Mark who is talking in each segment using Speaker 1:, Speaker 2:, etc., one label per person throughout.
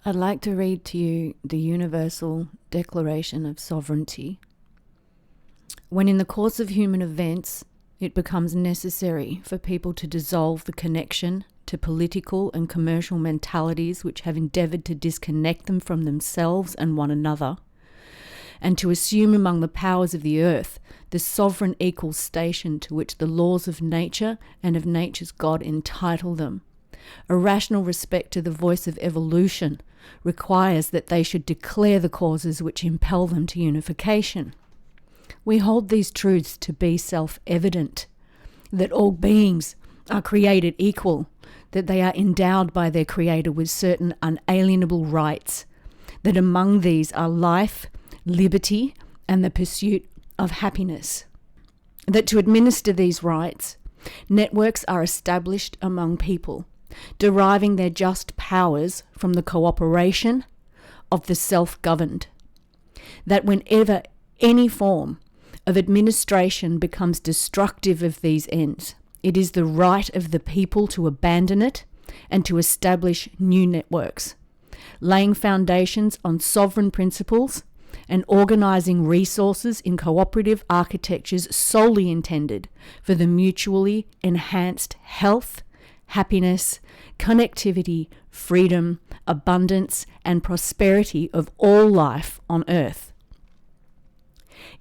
Speaker 1: I'd like to read to you the Universal Declaration of Sovereignty. When in the course of human events it becomes necessary for people to dissolve the connection to political and commercial mentalities which have endeavoured to disconnect them from themselves and one another, and to assume among the powers of the earth the sovereign equal station to which the laws of nature and of nature's God entitle them, a rational respect to the voice of evolution requires that they should declare the causes which impel them to unification. We hold these truths to be self-evident, that all beings are created equal, that they are endowed by their Creator with certain unalienable rights, that among these are life, liberty, and the pursuit of happiness. That to administer these rights, networks are established among people, deriving their just powers from the cooperation of the self-governed. That whenever any form of administration becomes destructive of these ends, it is the right of the people to abandon it and to establish new networks, laying foundations on sovereign principles and organising resources in cooperative architectures solely intended for the mutually enhanced health, happiness, connectivity, freedom, abundance, and prosperity of all life on earth.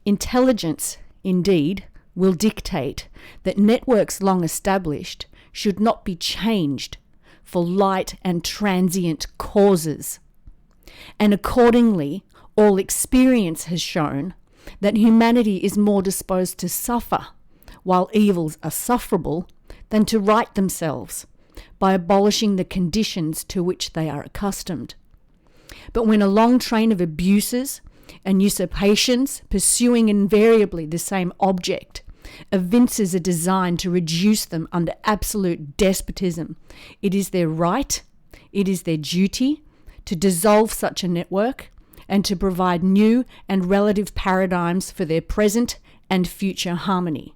Speaker 1: Intelligence, indeed, will dictate that networks long established should not be changed for light and transient causes. And accordingly, all experience has shown that humanity is more disposed to suffer while evils are sufferable than to right themselves by abolishing the conditions to which they are accustomed. But when a long train of abuses and usurpations, pursuing invariably the same object, evinces a design to reduce them under absolute despotism, it is their right, it is their duty to dissolve such a network and to provide new and relative paradigms for their present and future harmony.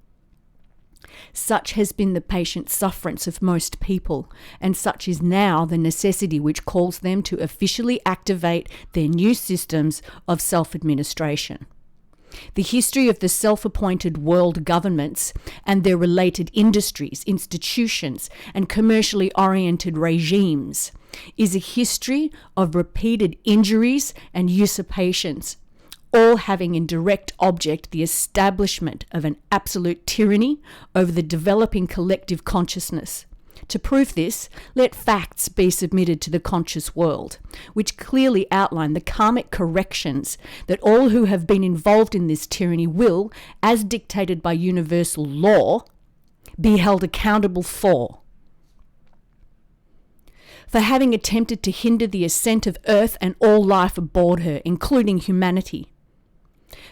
Speaker 1: Such has been the patient sufferance of most people, and such is now the necessity which calls them to officially activate their new systems of self-administration. The history of the self-appointed world governments and their related industries, institutions, and commercially oriented regimes is a history of repeated injuries and usurpations, all having in direct object the establishment of an absolute tyranny over the developing collective consciousness. To prove this, let facts be submitted to the conscious world, which clearly outline the karmic corrections that all who have been involved in this tyranny will, as dictated by universal law, be held accountable for having attempted to hinder the ascent of Earth and all life aboard her, including humanity,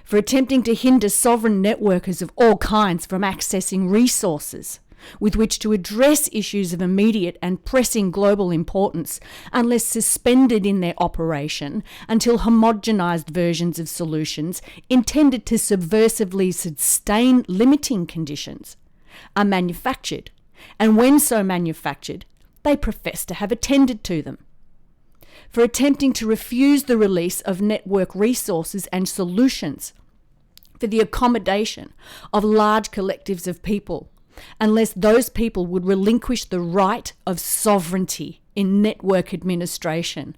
Speaker 1: for attempting to hinder sovereign networkers of all kinds from accessing resources with which to address issues of immediate and pressing global importance, unless suspended in their operation until homogenized versions of solutions intended to subversively sustain limiting conditions are manufactured, and when so manufactured, they profess to have attended to them. For attempting to refuse the release of network resources and solutions for the accommodation of large collectives of people, unless those people would relinquish the right of sovereignty in network administration,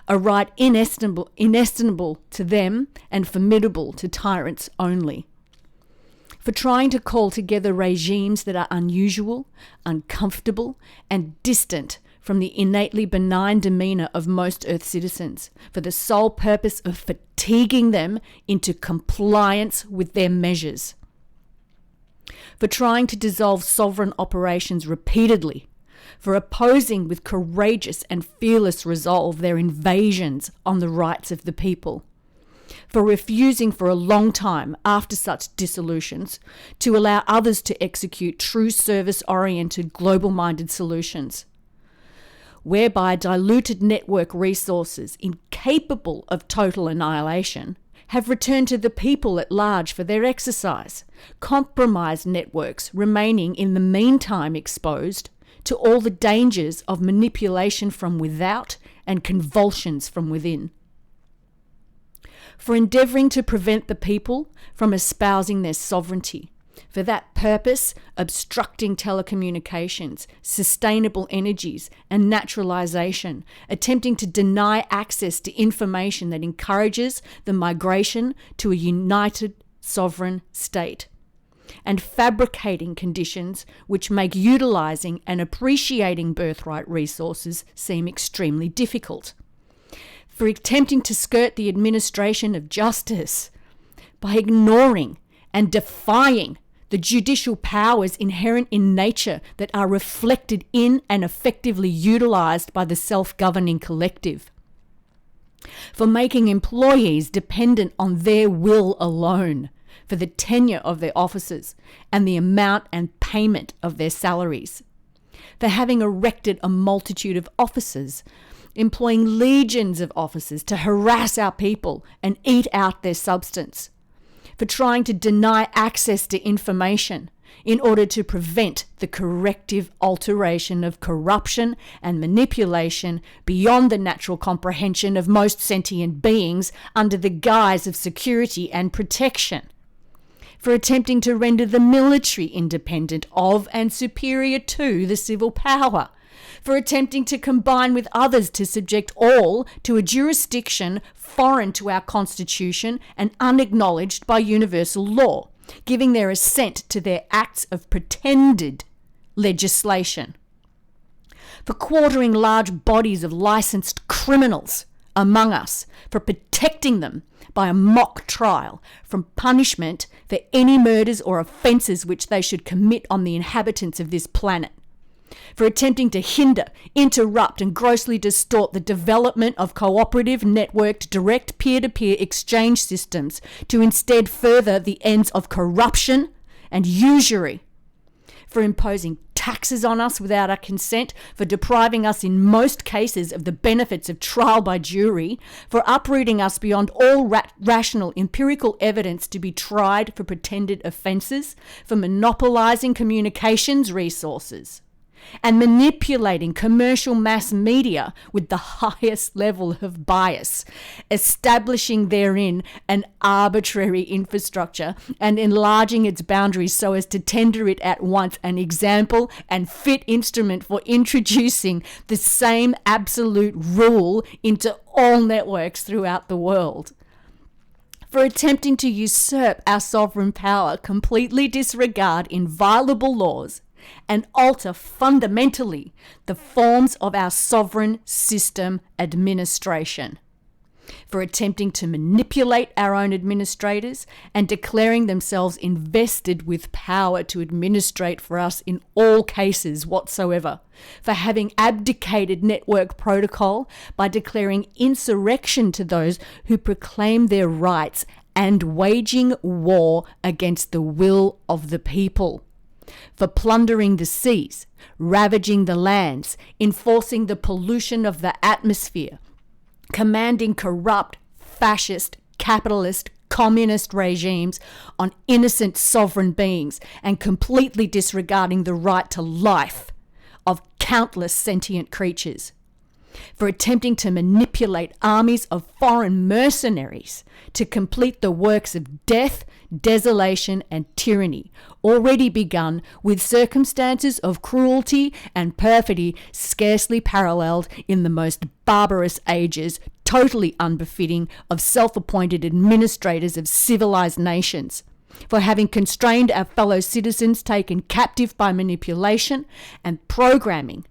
Speaker 1: a right inestimable to them and formidable to tyrants only. For trying to call together regimes that are unusual, uncomfortable, and distant from the innately benign demeanour of most Earth citizens, for the sole purpose of fatiguing them into compliance with their measures. For trying to dissolve sovereign operations repeatedly, for opposing with courageous and fearless resolve their invasions on the rights of the people, for refusing for a long time after such dissolutions to allow others to execute true service-oriented, global-minded solutions, whereby diluted network resources incapable of total annihilation have returned to the people at large for their exercise, compromised networks remaining in the meantime exposed to all the dangers of manipulation from without and convulsions from within. For endeavouring to prevent the people from espousing their sovereignty. For that purpose, obstructing telecommunications, sustainable energies, and naturalisation, attempting to deny access to information that encourages the migration to a united sovereign state, and fabricating conditions which make utilising and appreciating birthright resources seem extremely difficult. For attempting to skirt the administration of justice by ignoring and defying the judicial powers inherent in nature that are reflected in and effectively utilised by the self-governing collective. For making employees dependent on their will alone for the tenure of their offices and the amount and payment of their salaries. For having erected a multitude of officers, employing legions of officers to harass our people and eat out their substance. For trying to deny access to information in order to prevent the corrective alteration of corruption and manipulation beyond the natural comprehension of most sentient beings under the guise of security and protection. For attempting to render the military independent of and superior to the civil power. For attempting to combine with others to subject all to a jurisdiction foreign to our Constitution and unacknowledged by universal law, giving their assent to their acts of pretended legislation. For quartering large bodies of licensed criminals among us, for protecting them by a mock trial from punishment for any murders or offences which they should commit on the inhabitants of this planet. For attempting to hinder, interrupt and grossly distort the development of cooperative, networked, direct peer-to-peer exchange systems to instead further the ends of corruption and usury. For imposing taxes on us without our consent, for depriving us in most cases of the benefits of trial by jury, for uprooting us beyond all rational empirical evidence to be tried for pretended offences, for monopolising communications resources, and manipulating commercial mass media with the highest level of bias, establishing therein an arbitrary infrastructure and enlarging its boundaries so as to tender it at once an example and fit instrument for introducing the same absolute rule into all networks throughout the world. For attempting to usurp our sovereign power, completely disregard inviolable laws, and alter fundamentally the forms of our sovereign system administration. For attempting to manipulate our own administrators and declaring themselves invested with power to administrate for us in all cases whatsoever. For having abdicated network protocol by declaring insurrection to those who proclaim their rights and waging war against the will of the people. For plundering the seas, ravaging the lands, enforcing the pollution of the atmosphere, commanding corrupt, fascist, capitalist, communist regimes on innocent sovereign beings, and completely disregarding the right to life of countless sentient creatures. For attempting to manipulate armies of foreign mercenaries to complete the works of death, desolation and tyranny, already begun with circumstances of cruelty and perfidy scarcely paralleled in the most barbarous ages, totally unbefitting of self-appointed administrators of civilized nations. For having constrained our fellow citizens taken captive by manipulation and programming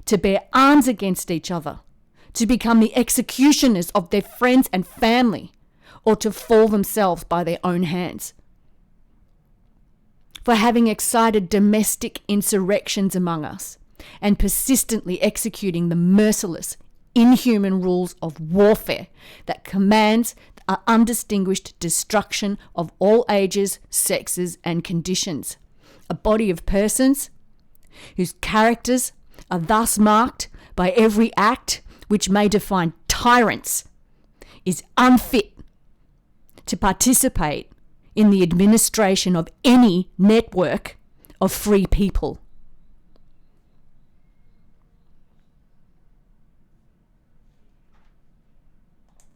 Speaker 1: to bear arms against each other, to become the executioners of their friends and family, or to fall themselves by their own hands. For having excited domestic insurrections among us, and persistently executing the merciless, inhuman rules of warfare that commands the undistinguished destruction of all ages, sexes, and conditions. A body of persons whose characters are thus marked by every act which may define tyrants is unfit to participate in the administration of any network of free people.